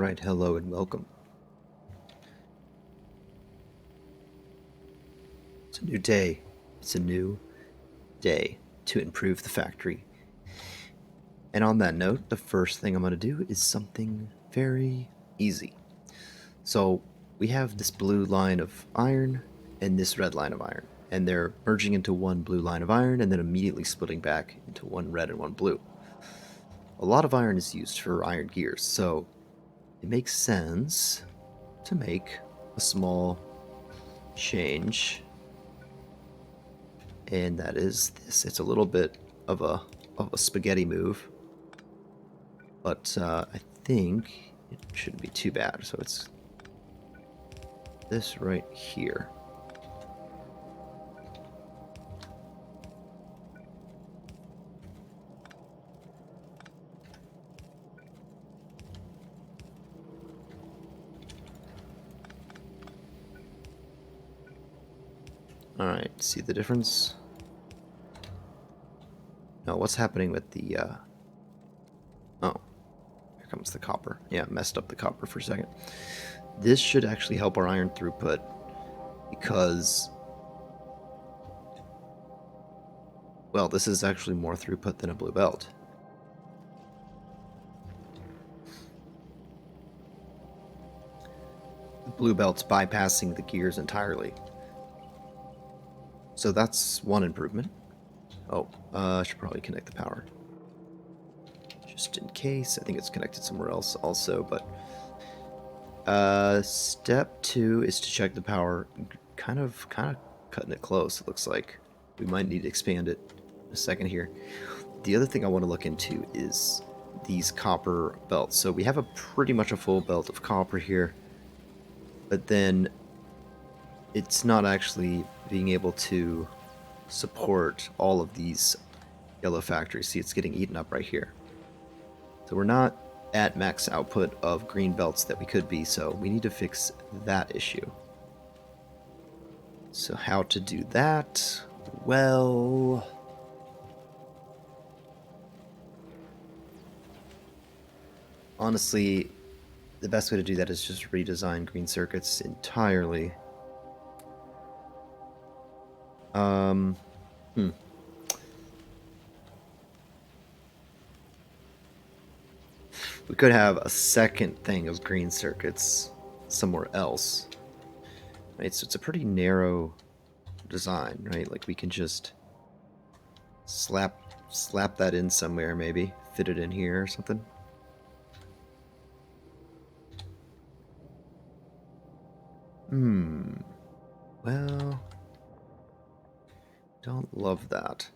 Alright, hello and welcome. It's a new day. It's a new day to improve the factory. And on that note, the first thing I'm going to do is something very easy. So we have this blue line of iron and this red line of iron. And they're merging into one blue line of iron and then immediately splitting back into one red and one blue. A lot of iron is used for iron gears, so it makes sense to make a small change, and that is this. It's a little bit of a spaghetti move, but I think it shouldn't be too bad. So it's this right here. Alright, see the difference? No, what's happening with the, oh, here comes the copper. Yeah, messed up the copper for a second. This should actually help our iron throughput, because, well, this is actually more throughput than a blue belt. The blue belt's bypassing the gears entirely. So that's one improvement. Oh, I should probably connect the power. Just in case. I think it's connected somewhere else also, but... step 2 is to check the power. Kind of cutting it close, it looks like. We might need to expand it in a second here. The other thing I want to look into is these copper belts. So we have pretty much a full belt of copper here, but then it's not actually being able to support all of these yellow factories. See, it's getting eaten up right here. So we're not at max output of green belts that we could be, so we need to fix that issue. So how to do that? Well, honestly, the best way to do that is just redesign green circuits entirely. We could have a second thing of green circuits somewhere else. Right, so it's a pretty narrow design, right? Like we can just slap that in somewhere, maybe fit it in here or something. Well, don't love that.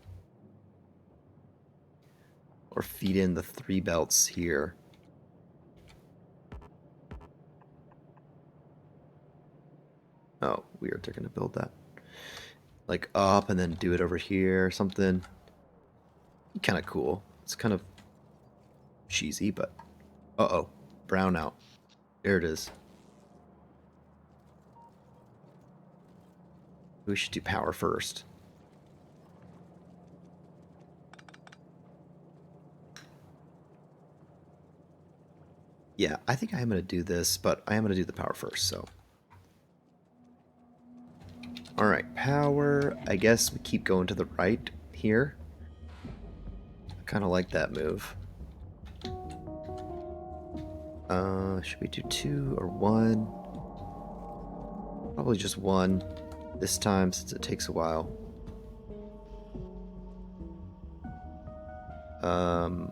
Or feed in the 3 belts here. Oh, weird, they're gonna build that like up and then do it over here or something. Kind of cool. It's kind of cheesy, but uh-oh, brown out. There it is. We should do power first. Yeah, I think I am going to do this, but I am going to do the power first, so. Alright, power. I guess we keep going to the right here. I kind of like that move. Should we do 2 or 1? Probably just 1 this time, since it takes a while.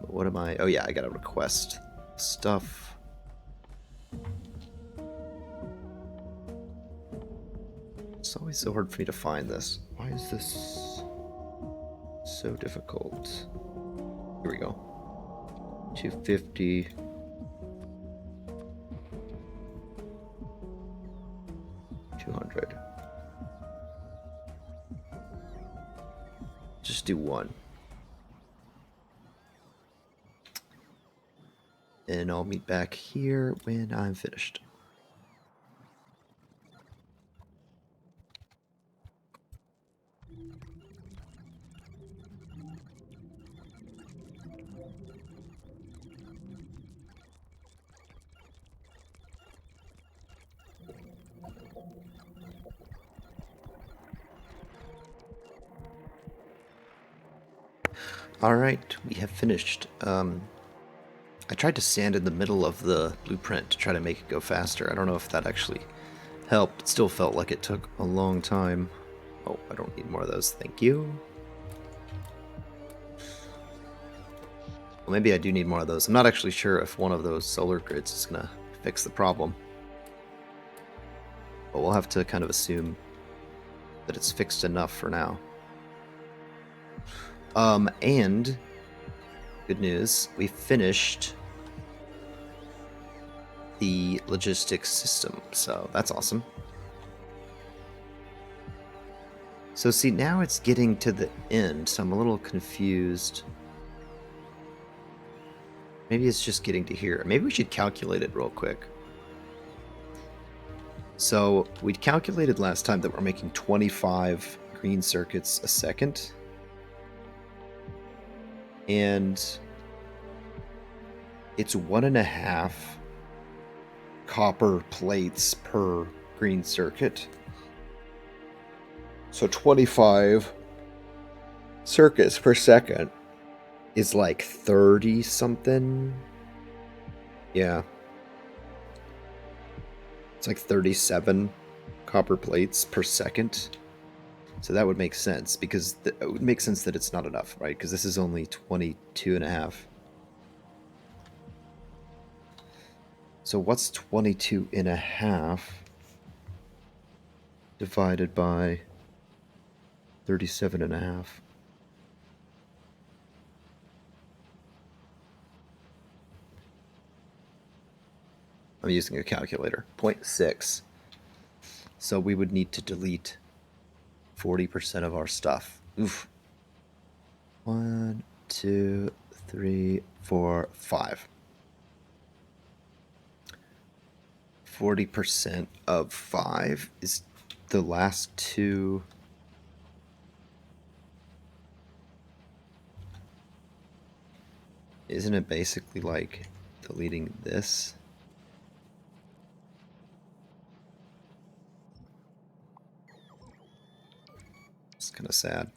What am I? Oh yeah, I gotta request stuff. It's always so hard for me to find this. Why is this so difficult? Here we go. 250. 200. Just do 1. And I'll meet back here when I'm finished. Alright, we have finished. I tried to sand in the middle of the blueprint to try to make it go faster. I don't know if that actually helped. It still felt like it took a long time. Oh, I don't need more of those. Thank you. Well, maybe I do need more of those. I'm not actually sure if one of those solar grids is going to fix the problem. But we'll have to kind of assume that it's fixed enough for now. And good news, we finished the logistics system, so that's awesome. So see, now it's getting to the end, so I'm a little confused. Maybe it's just getting to here. Maybe we should calculate it real quick. So we calculated last time that we're making 25 green circuits a second. And it's 1.5 copper plates per green circuit. So 25 circuits per second is like 30 something. Yeah. It's like 37 copper plates per second. So that would make sense, because it would make sense that it's not enough, right? Because this is only 22.5. So what's 22.5 divided by 37.5? I'm using a calculator. 0.6. So we would need to delete 40% of our stuff. Oof. 1, 2, 3, 4, 5. 40% of 5 is the last two. Isn't it basically like deleting this? It's kind of sad.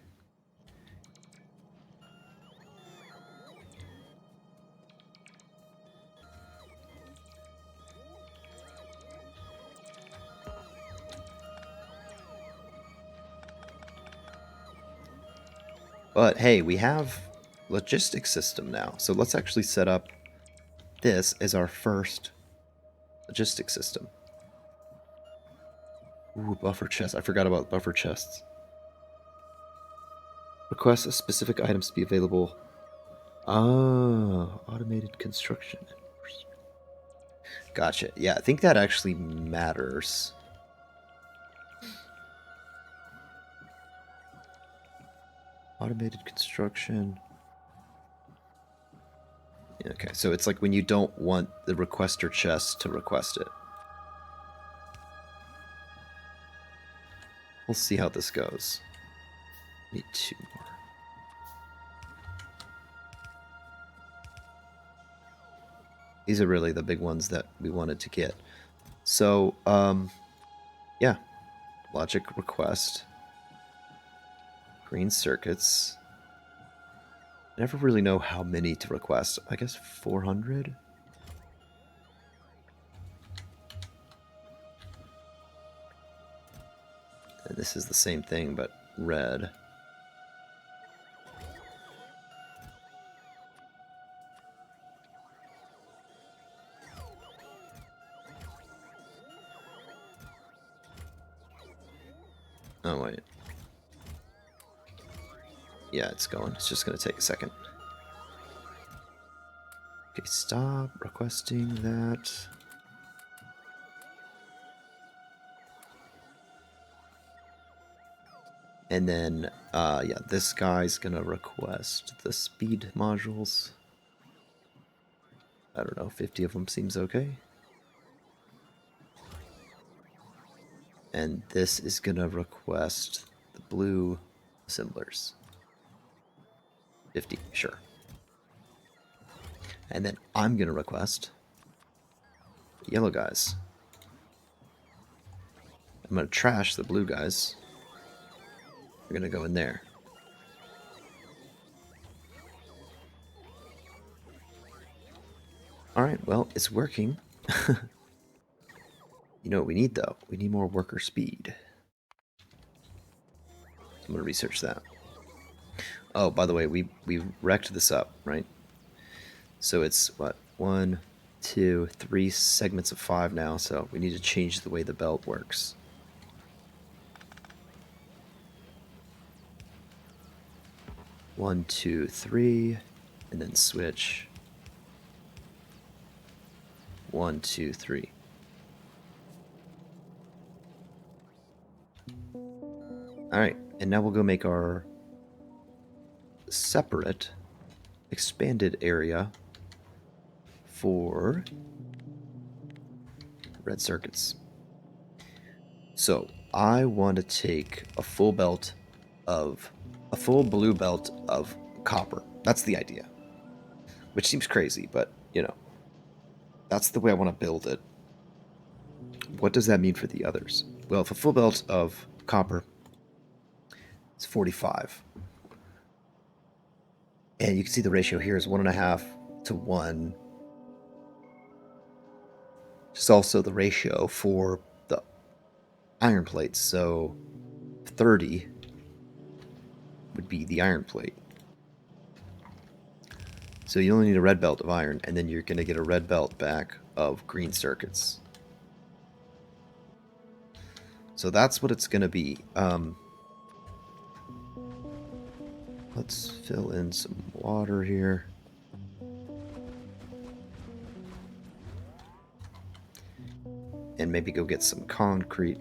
But hey, we have logistics system now. So let's actually set up this as our first logistics system. Ooh, buffer chest. I forgot about buffer chests. Request a specific items to be available. Ah, automated construction. Gotcha. Yeah, I think that actually matters. Automated construction. Okay, so it's like when you don't want the requester chest to request it. We'll see how this goes. Need 2 more. These are really the big ones that we wanted to get. So, yeah. Logic request. Green circuits. I never really know how many to request. I guess 400? And this is the same thing, but red. Oh, wait. Yeah, it's going. It's just going to take a second. Okay, stop requesting that. And then, yeah, this guy's going to request the speed modules. I don't know, 50 of them seems okay. And this is going to request the blue assemblers. 50, sure. And then I'm going to request the yellow guys. I'm going to trash the blue guys. We're going to go in there. Alright, well, it's working. You know what we need, though? We need more worker speed. I'm going to research that. Oh, by the way, we wrecked this up, right? So it's, what, 1, 2, 3 segments of 5 now, so we need to change the way the belt works. One, two, three, and then switch. 1, 2, 3. Alright, and now we'll go make our separate expanded area for red circuits. So I want to take a full blue belt of copper. That's the idea. Which seems crazy, but you know, that's the way I want to build it. What does that mean for the others? Well, if a full belt of copper is 45, and you can see the ratio here is 1.5 to 1. It's also the ratio for the iron plates, so 30 would be the iron plate. So you only need a red belt of iron, and then you're going to get a red belt back of green circuits. So that's what it's going to be. Let's fill in some water here. And maybe go get some concrete.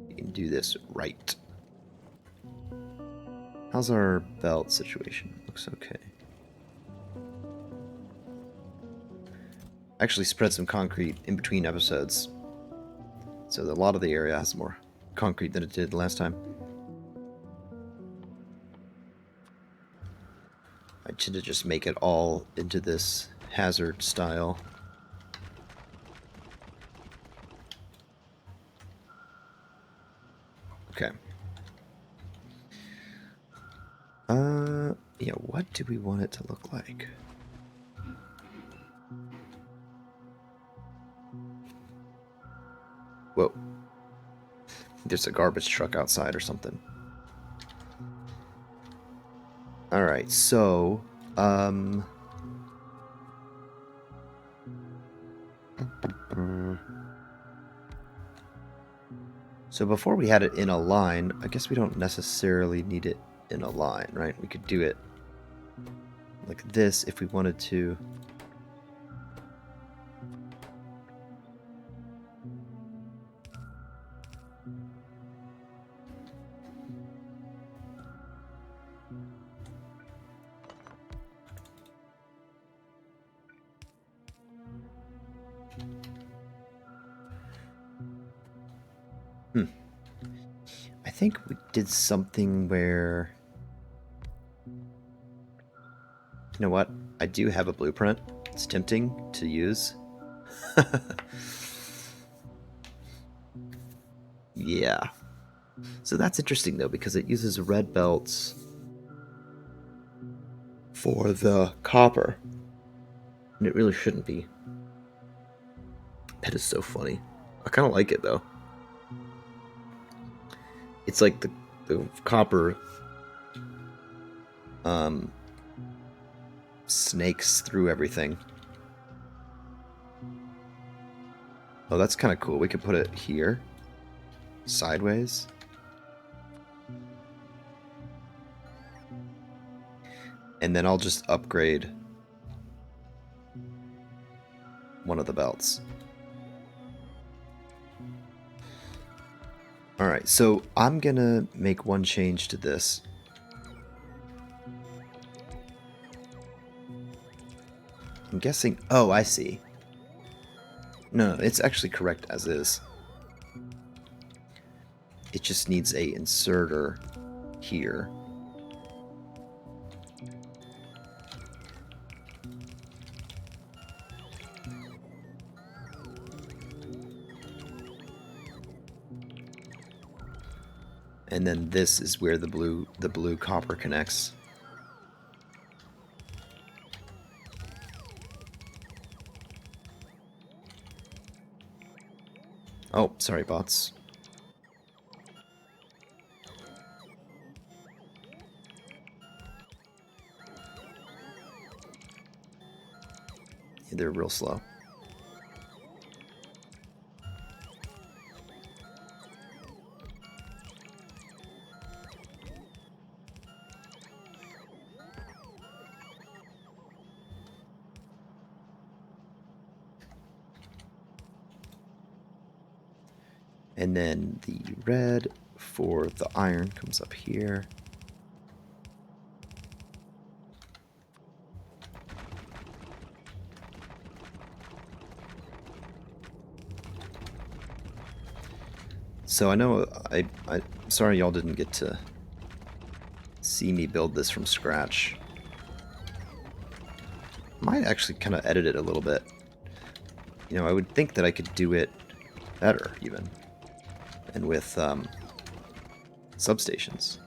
You can do this right. How's our belt situation? Looks okay. I actually spread some concrete in between episodes, so that a lot of the area has more concrete than it did last time. I tend to just make it all into this hazard style. Okay. Yeah, what do we want it to look like? Whoa. There's a garbage truck outside or something. Alright, so, so before we had it in a line, I guess we don't necessarily need it in a line, right? We could do it like this if we wanted to. I think we did something where... You know what? I do have a blueprint. It's tempting to use. Yeah. So that's interesting, though, because it uses red belts for the copper. And it really shouldn't be. That is so funny. I kind of like it, though. It's like the copper snakes through everything. Oh, that's kind of cool. We could put it here. Sideways. And then I'll just upgrade one of the belts. Alright, so I'm gonna make one change to this. I'm guessing... Oh, I see. No, it's actually correct as is. It just needs a inserter here. And then this is where the blue copper connects. Oh, sorry, bots. Yeah, they're real slow. And then the red for the iron comes up here. So I know I sorry y'all didn't get to see me build this from scratch. Might actually kind of edit it a little bit. You know, I would think that I could do it better even, and with substations.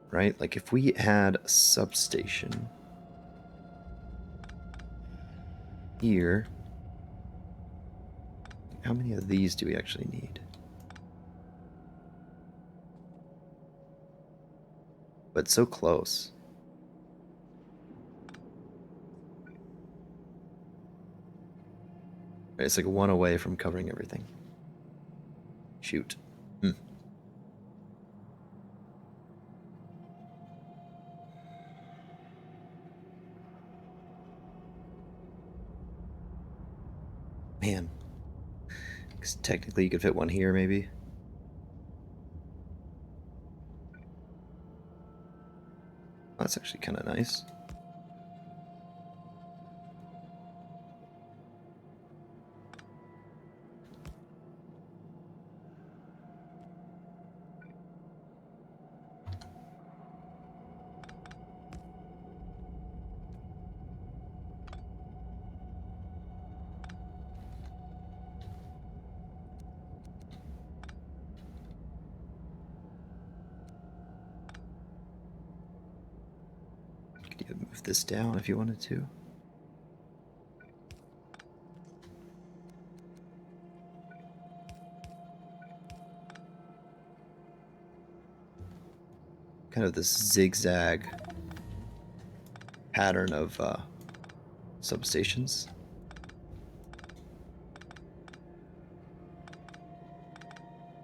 Right? Like if we had a substation here, how many of these do we actually need? But so close. Right, it's like one away from covering everything. Shoot. Hmm. Man. Because technically you could fit one here, maybe. That's actually kind of nice. Could you move this down if you wanted to? Kind of this zigzag pattern of substations.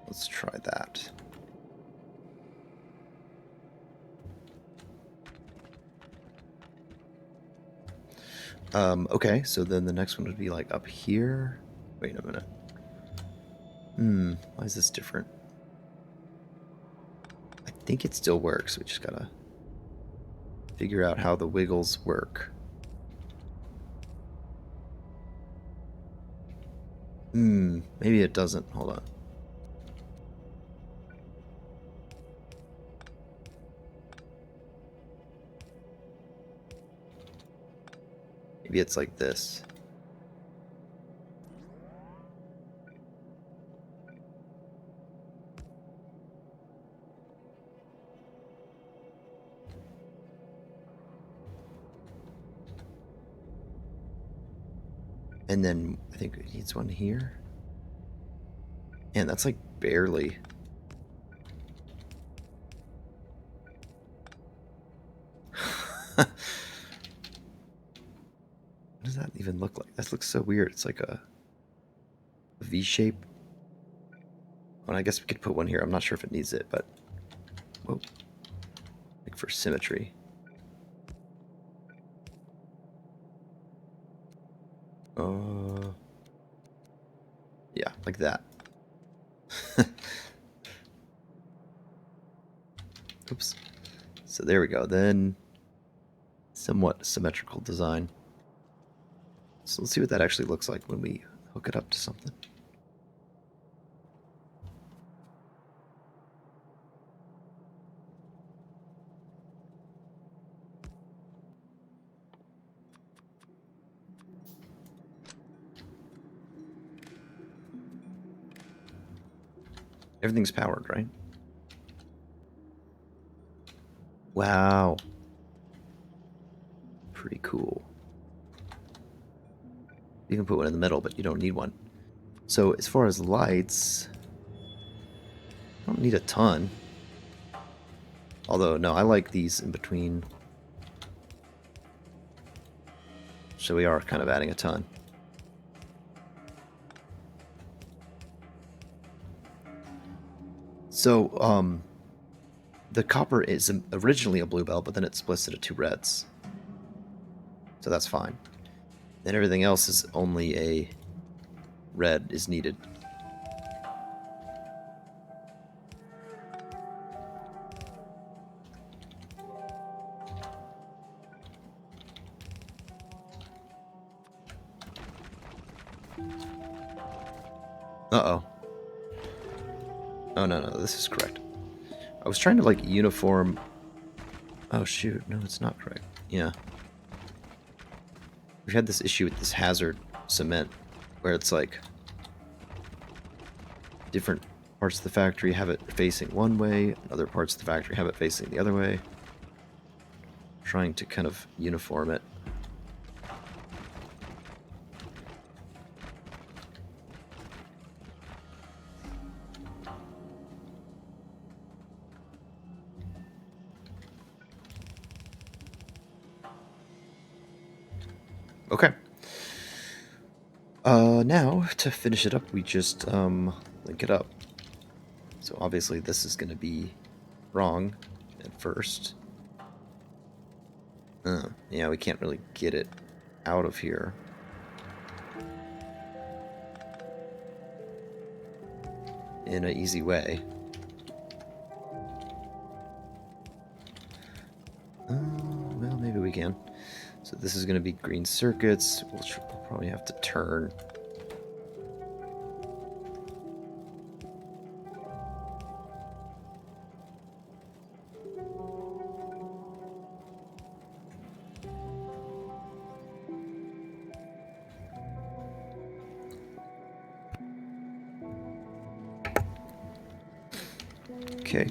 Let's try that. Okay, so then the next one would be like up here. Wait a minute. Why is this different? I think it still works. We just gotta figure out how the wiggles work. Maybe it doesn't. Hold on. Maybe it's like this. And then I think it needs one here. And that's like barely. What does that even look like? That looks so weird. It's like a V shape. Well, I guess we could put one here. I'm not sure if it needs it, but whoa. Like for symmetry. Yeah, like that. Oops. So there we go. Then somewhat symmetrical design. So let's see what that actually looks like when we hook it up to something. Everything's powered, right? Wow. pretty cool. You can put one in the middle, but you don't need one. So as far as lights, I don't need a ton. Although, no, I like these in between. So we are kind of adding a ton. So, the copper is originally a blue belt, but then it splits into 2 reds. So that's fine. Then everything else is only a red is needed. Uh-oh. Oh, no, no, this is correct. I was trying to, like, uniform... Oh, shoot. No, it's not correct. Yeah. We've had this issue with this hazard cement, where it's like... different parts of the factory have it facing one way, other parts of the factory have it facing the other way. Trying to kind of uniform it. Okay. Now, to finish it up, we just, link it up. So obviously this is going to be wrong at first. Yeah, we can't really get it out of here. In an easy way. Well, maybe we can. So this is going to be green circuits, which we'll probably have to turn. Okay.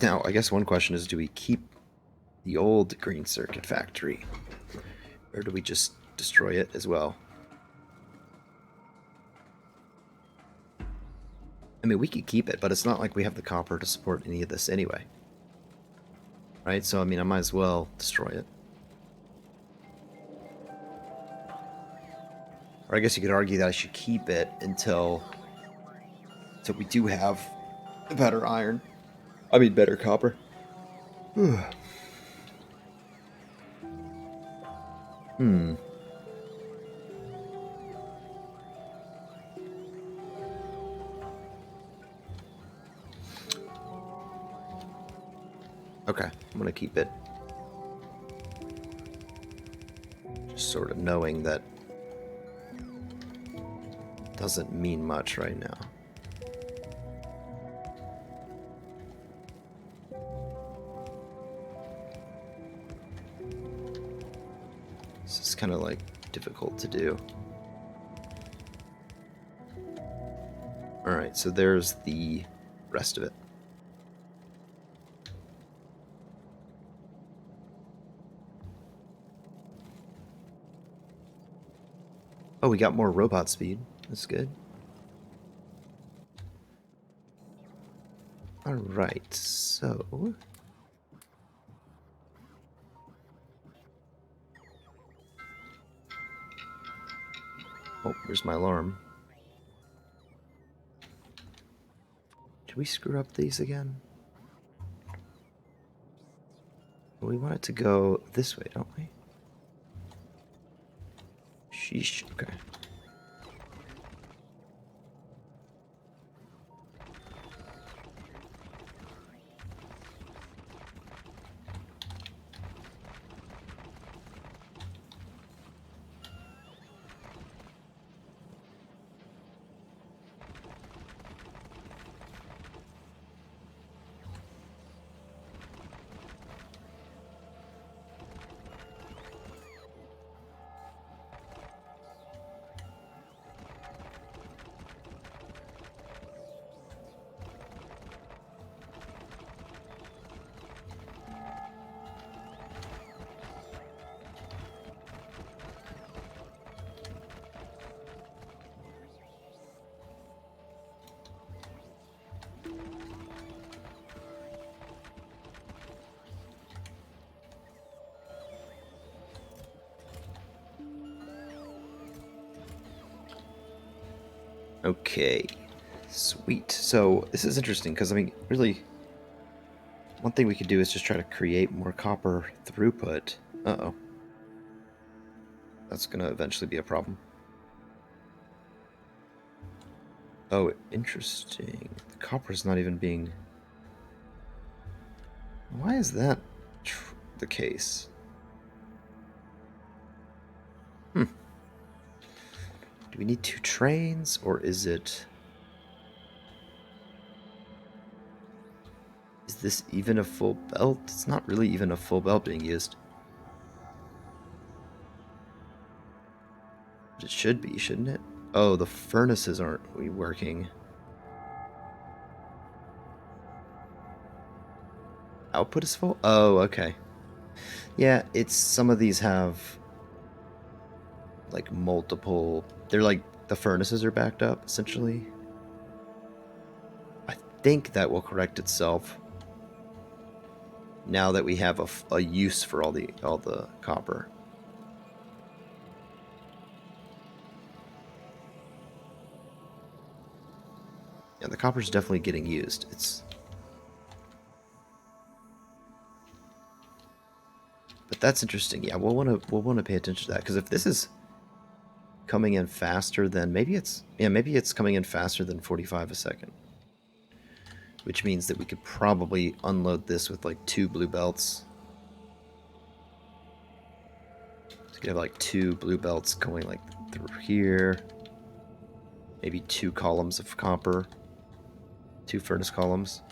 Now, I guess one question is, do we keep the old green circuit factory? Or do we just destroy it as well? I mean, we could keep it, but it's not like we have the copper to support any of this anyway. Right? So, I mean, I might as well destroy it. Or I guess you could argue that I should keep it until we do have better iron. I mean, better copper. Hmm. Okay, I'm gonna keep it. Just sort of knowing that doesn't mean much right now. This is kind of like difficult to do. Alright, so there's the rest of it. Oh, we got more robot speed. That's good. Alright, so... Oh, there's my alarm. Did we screw up these again? We want it to go this way, don't we? Sheesh, okay. Okay, sweet. So this is interesting because I mean, really, one thing we could do is just try to create more copper throughput. Uh-oh, that's gonna eventually be a problem. Oh, interesting. The copper is not even being. Why is that the case? Hmm. Do we need 2 trains, or is it? Is this even a full belt? It's not really even a full belt being used. But it should be, shouldn't it? Oh, the furnaces aren't working. Output is full? Oh, okay. Yeah, it's some of these have like multiple. They're like the furnaces are backed up essentially. I think that will correct itself now that we have a use for all the copper. Yeah, the copper's definitely getting used. But that's interesting. Yeah, we'll want to pay attention to that because if this is coming in faster than maybe it's coming in faster than 45 a second, which means that we could probably unload this with like 2 blue belts. So you could have like 2 blue belts going like through here, maybe 2 columns of copper, 2 furnace columns.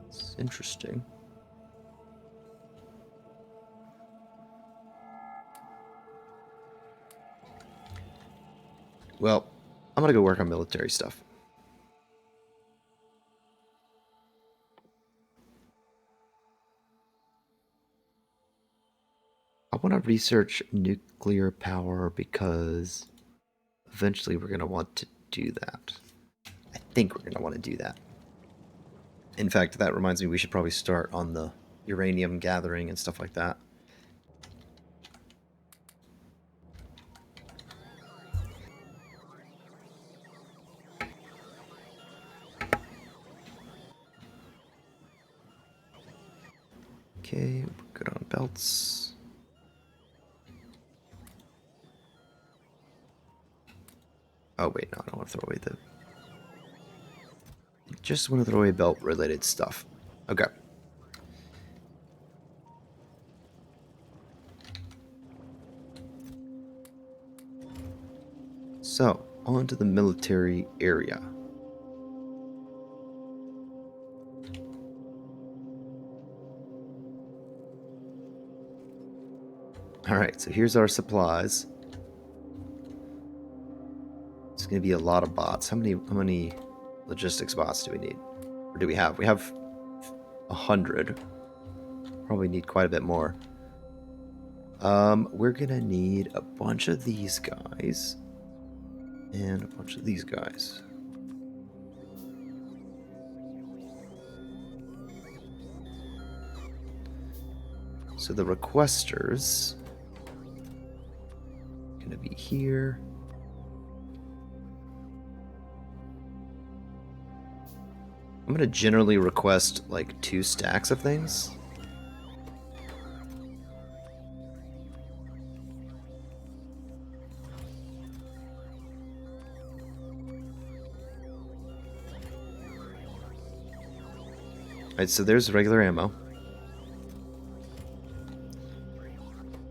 It's interesting. Well, I'm gonna go work on military stuff. I want to research nuclear power because eventually we're gonna want to do that. I think we're gonna want to do that. In fact, that reminds me we should probably start on the uranium gathering and stuff like that. Okay, we're good on belts. Oh wait, no, I don't want to throw away the. Just want to throw away belt-related stuff. Okay. So, on to the military area. Alright, so here's our supplies. It's gonna be a lot of bots. How many logistics bots do we need? Or do we have? We have 100. Probably need quite a bit more. We're gonna need a bunch of these guys. And a bunch of these guys. So the requesters gonna be here. I'm gonna generally request like 2 stacks of things. Alright, so there's regular ammo.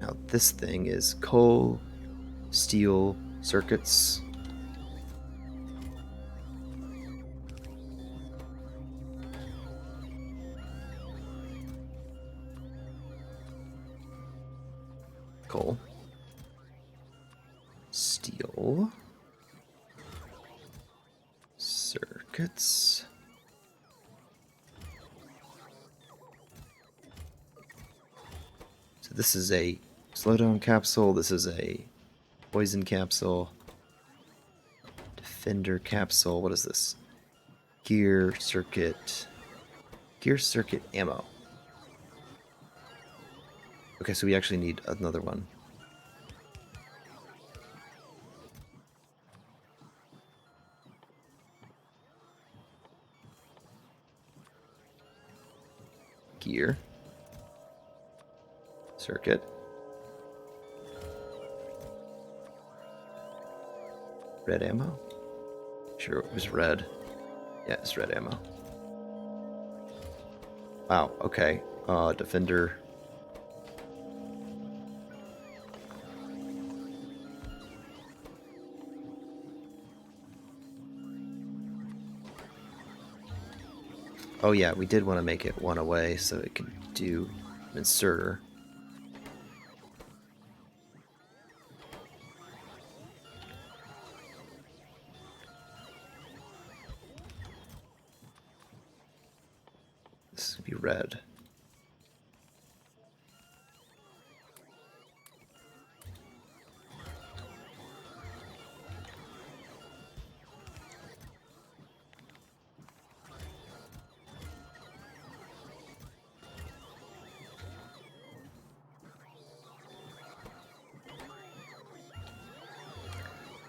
Now this thing is coal, steel, circuits. Coal. Steel. Circuits. So this is a slowdown capsule. This is a poison capsule. Defender capsule. What is this? Gear circuit. Gear circuit ammo. Okay, so we actually need another one. gear. Circuit. Red ammo? Sure, it was red. Yeah, it's red ammo. Wow, okay. Defender. Oh yeah, we did want to make it one away so it can do inserter. This would be red.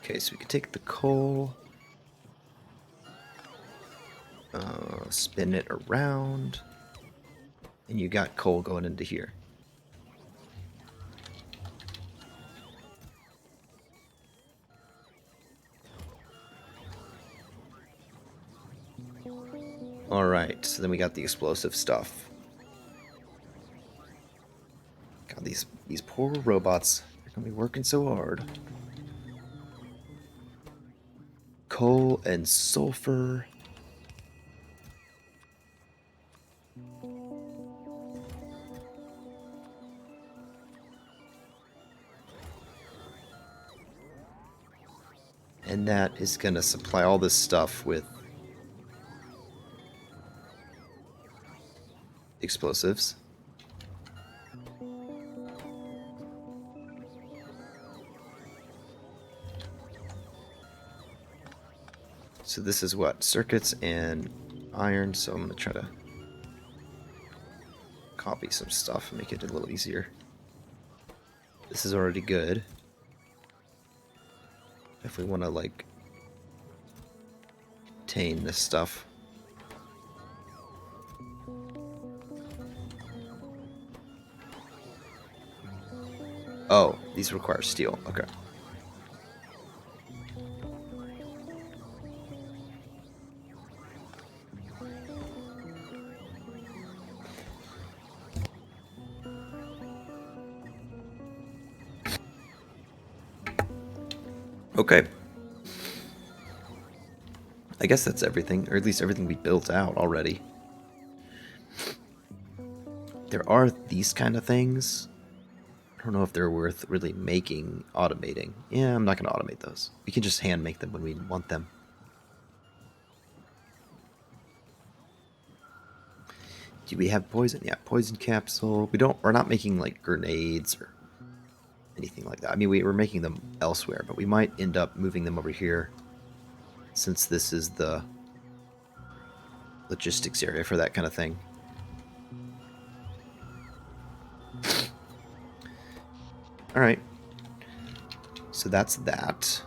Okay, so we can take the coal, spin it around, and you got coal going into here. Alright, so then we got the explosive stuff. God, these poor robots, they're gonna be working so hard. Coal and sulfur. And that is gonna supply all this stuff with explosives. So this is what? Circuits and iron, so I'm gonna try to copy some stuff and make it a little easier. This is already good. If we want to, like, obtain this stuff. Oh, these require steel. Okay. Okay. I guess that's everything, or at least everything we built out already. There are these kind of things. I don't know if they're worth really automating. Yeah, I'm not going to automate those. We can just hand make them when we want them. Do we have poison? Yeah, poison capsule. We're not making like grenades or anything like that. I mean, we're making them elsewhere, but we might end up moving them over here since this is the logistics area for that kind of thing. All right. So that's that.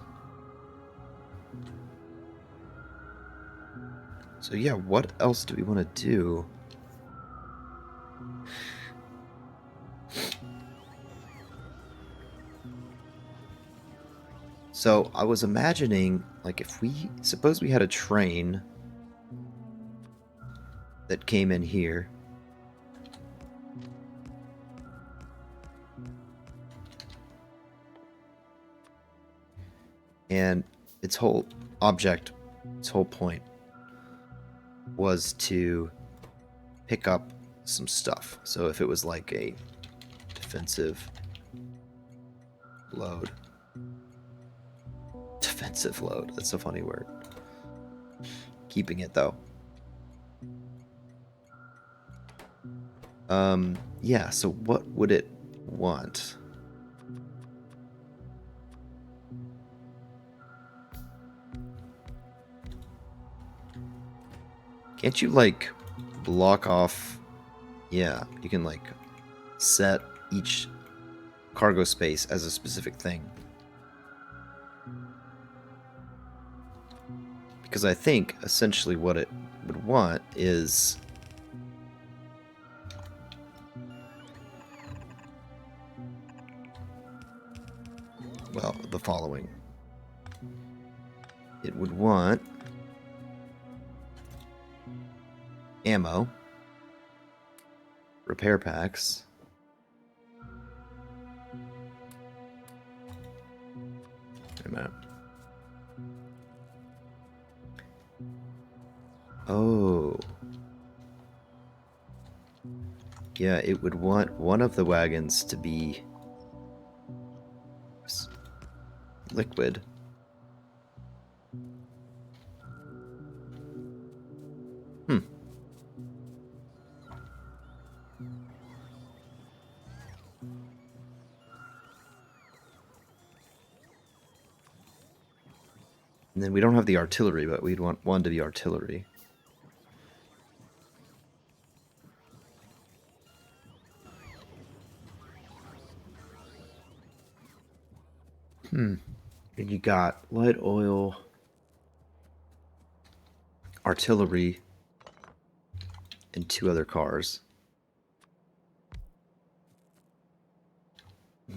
So yeah, what else do we want to do? So I was imagining, like, suppose we had a train that came in here. And its whole point was to pick up some stuff. So if it was like a defensive load. Defensive load, that's a funny word. Keeping it though. Yeah, so what would it want? Can't you, like, block off? Yeah, you can, like, set each cargo space as a specific thing. Because I think, essentially, what it would want is well, the following. It would want ammo, repair packs, wait a minute. Oh. Yeah, it would want one of the wagons to be liquid. Hmm. And then we don't have the artillery, but we'd want one to be artillery. And you got light oil, artillery, and 2 other cars.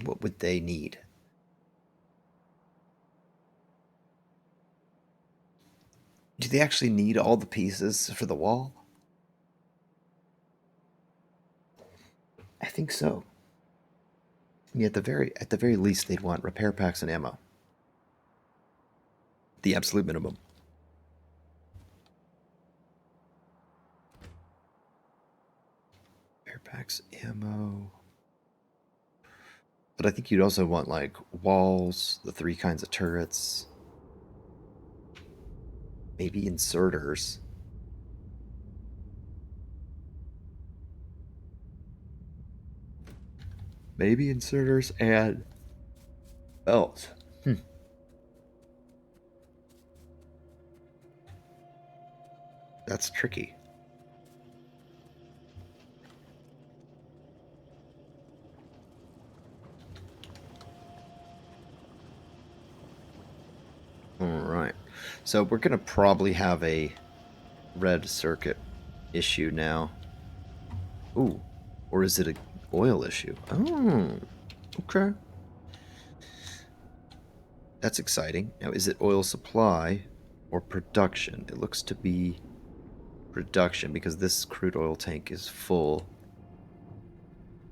What would they need? Do they actually need all the pieces for the wall? I think so. I mean, at the very least, they'd want repair packs and ammo. The absolute minimum. Repair packs, ammo. But I think you'd also want like walls, the 3 kinds of turrets, maybe inserters. Maybe inserters and belts. That's tricky. All right. So we're going to probably have a red circuit issue now. Ooh. Or is it an oil issue? Oh. Okay. That's exciting. Now, is it oil supply or production? It looks to be production because this crude oil tank is full.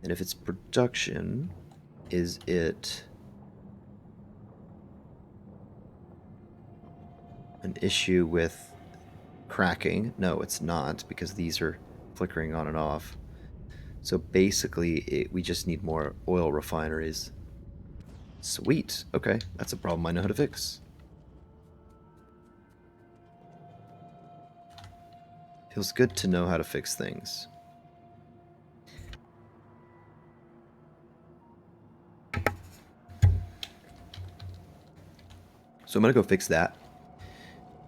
And if it's production, is it an issue with cracking? No, it's not, because these are flickering on and off. So basically, we just need more oil refineries. Sweet. Okay, that's a problem I know how to fix. Feels good to know how to fix things. So I'm going to go fix that,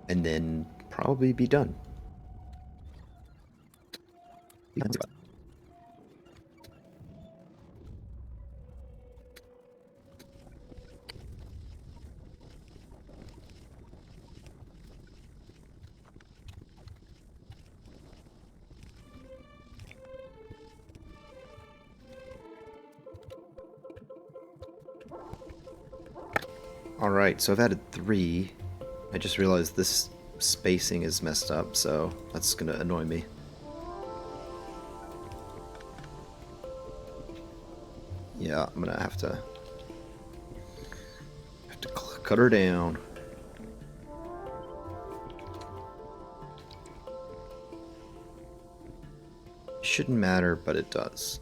and then probably be done. Alright, so I've added 3. I just realized this spacing is messed up, so that's going to annoy me. Yeah, I'm going to have to cut her down. Shouldn't matter, but it does.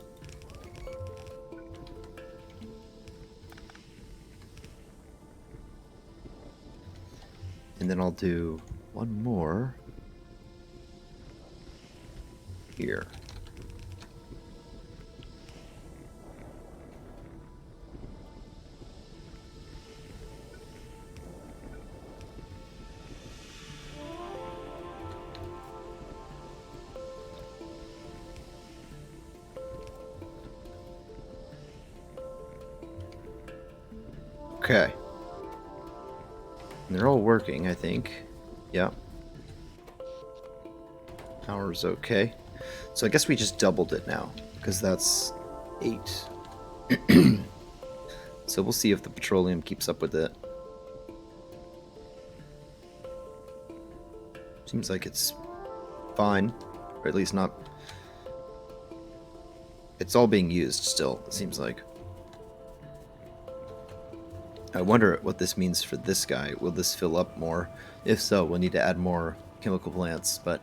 And then I'll do one more here. Okay. And they're all working, I think. Yeah. Power's okay. So I guess we just doubled it now, because that's 8. So we'll see if the petroleum keeps up with it. Seems like it's fine, or at least not. It's all being used still, it seems like. I wonder what this means for this guy. Will this fill up more? If so, we'll need to add more chemical plants, but...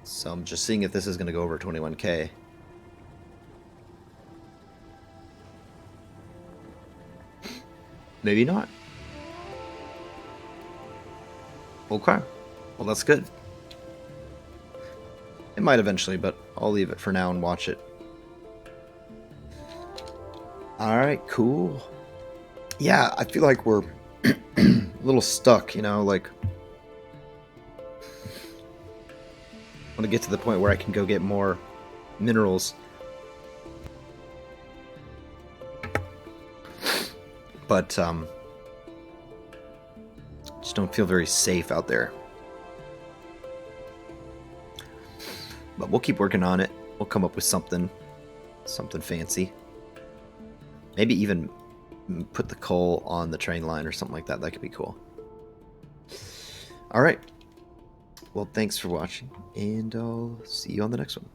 So I'm just seeing if this is going to go over 21k. Maybe not. Okay. Well, that's good. It might eventually, but I'll leave it for now and watch it. Alright, cool. Yeah, I feel like we're a little stuck, you know, like... I want to get to the point where I can go get more minerals. But, just don't feel very safe out there. But we'll keep working on it. We'll come up with something fancy. Maybe even put the coal on the train line or something like that. That could be cool. Alright. Well, thanks for watching, and I'll see you on the next one.